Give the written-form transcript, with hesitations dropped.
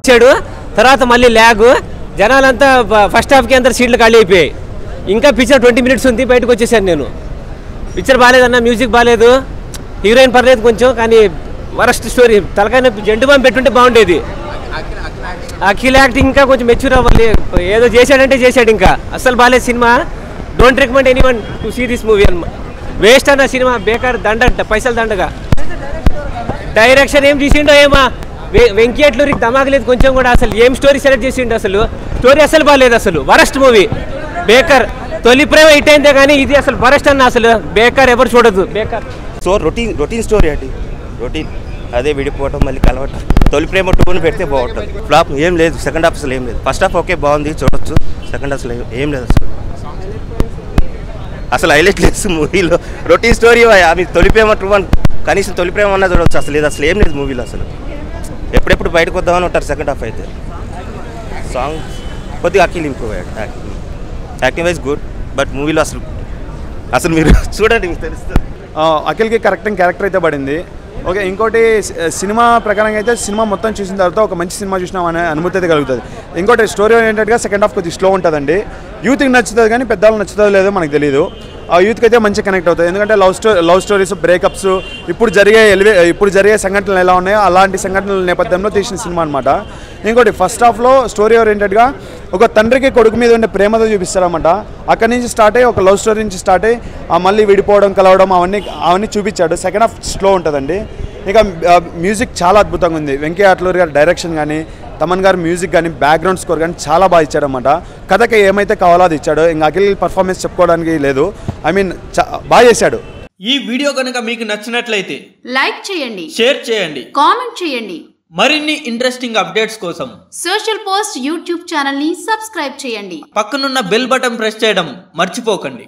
వచ్చాడు తర్వాత మళ్ళీ ల్యాగ్ జనాలంతా ఫస్ట్ హాఫ్కి అందరు సీట్లు ఖాళీ అయిపోయాయి. ఇంకా పిక్చర్ 20 minutes ఉంది, బయటకు వచ్చేసాను నేను. పిక్చర్ బాగాలేదన్న, మ్యూజిక్ బాగాలేదు, హీరోయిన్ పర్లేదు కొంచెం, కానీ వరస్ట్ స్టోరీ. తలకాయ జంటు బాంబు పెట్టుంటే బాగుండేది. అఖిల్ యాక్టింగ్ ఇంకా కొంచెం మెచ్యూర్ అవ్వాలి. ఏదో చేశాడంటే చేశాడు, ఇంకా అస్సలు బాగాలేదు cinema. Don't recommend anyone to see this movie అన్న. వేస్ట్ అన్న సినిమా, బేకార్, దండ, పైసలు దండగా. డైరెక్షన్ ఏం తీసిండో ఏమా, వెంకీ అట్లూరికి ధమాక్ లేదు కొంచెం కూడా. అసలు ఏం స్టోరీ సెలెక్ట్ చేసిండు, అసలు స్టోరీ అసలు బాగాలేదు, అసలు వరస్ట్ మూవీ, బేకార్. తొలి ప్రేమ హిట్ అయిందే కానీ ఇది అసలు వరస్ట్ అన్న, అసలు బేకార్, ఎవరు చూడదు, బేకార్. సో రొటీన్ స్టోరీ అండి, రొటీన్. అదే విడిపోవటం మళ్ళీ కలవటం. తొలి ప్రేమ 2 పెడితే బాగుంటుంది. ఫ్లాప్ ఏం లేదు, సెకండ్ హాఫ్ అసలు ఏం లేదు. ఫస్ట్ హాఫ్ ఓకే బాగుంది, చూడొచ్చు. సెకండ్ హాఫ్ అసలు ఏం లేదు, అసలు హైలైట్ లేదు మూవీలో. Routine story. ఆమె తొలి ప్రేమ 2 కనీసం తొలి ప్రేమ అన్నా చూడవచ్చు. అసలు లేదు, అసలు ఏం లేదు మూవీలో. అసలు ఎప్పుడెప్పుడు బయటకు వద్దామని ఉంటారు సెకండ్ హాఫ్ అయితే. సాంగ్ కొద్దిగా అఖిల్ ఇంప్రూవ్ అయ్యాడు, యాక్టింగ్ వైజ్ గుడ్, బట్ మూవీలో అసలు మీరు చూడండి మీకు తెలుస్తుంది. అఖిల్కి క్యారెక్టర్ అయితే పడింది. ఓకే, ఇంకోటి సినిమా ప్రకారంగా అయితే సినిమా మొత్తం చూసిన తర్వాత ఒక మంచి సినిమా చూసినామనే అనుమతి అయితే కలుగుతుంది. ఇంకోటి స్టోరీ ఓరియంటెడ్గా సెకండ్ హాఫ్ కొద్దిగా స్లో ఉంటుందండి. యూత్కి నచ్చుతుంది కానీ పెద్దవాళ్ళు నచ్చుతుందో లేదో మనకు తెలియదు. ఆ యూత్కి అయితే మంచి కనెక్ట్ అవుతుంది, ఎందుకంటే లవ్ స్టోరీస్, బ్రేకప్స్, ఇప్పుడు జరిగే సంఘటనలు ఎలా ఉన్నాయో అలాంటి సంఘటనల నేపథ్యంలో తీసిన సినిమా అనమాట. ఇంకోటి ఫస్ట్ హాఫ్లో స్టోరీ ఓరియంటెడ్గా ఒక తండ్రికి కొడుకు మీద ఉండే ప్రేమతో చూపిస్తారన్నమాట. అక్కడి నుంచి స్టార్ట్ అయ్యి ఒక లవ్ స్టోరీ నుంచి స్టార్ట్ అయ్యి మళ్ళీ విడిపోవడం, కలవడం, అవన్నీ చూపించాడు. సెకండ్ హాఫ్ స్లో ఉంటుందండి. ఇక మ్యూజిక్ చాలా అద్భుతంగా ఉంది. వెంకయ్య అట్లూరి గారి డైరెక్షన్ కానీ, తమన్ గారి మ్యూజిక్ కానీ, బ్యాక్గ్రౌండ్ స్కోర్ కానీ చాలా బాగా ఇచ్చాడన్నమాట. కథకి ఏమైతే కావాలో అది ఇచ్చాడు. ఇంకా అఖిల్ పర్ఫార్మెన్స్ చెప్పుకోవడానికి లేదు. బాగా చేశాడు. ఈ వీడియో కనుక మీకు నచ్చినట్లయితే లైక్ చేయండి, షేర్ చేయండి, కామెంట్ చేయండి. మరిన్ని ఇంట్రెస్టింగ్ అప్డేట్స్ కోసం సోషల్ పోస్ట్ యూట్యూబ్ ఛానల్ ని సబ్స్క్రైబ్ చేయండి. పక్కనున్న బెల్ బటన్ ప్రెస్ చేయడం మర్చిపోకండి.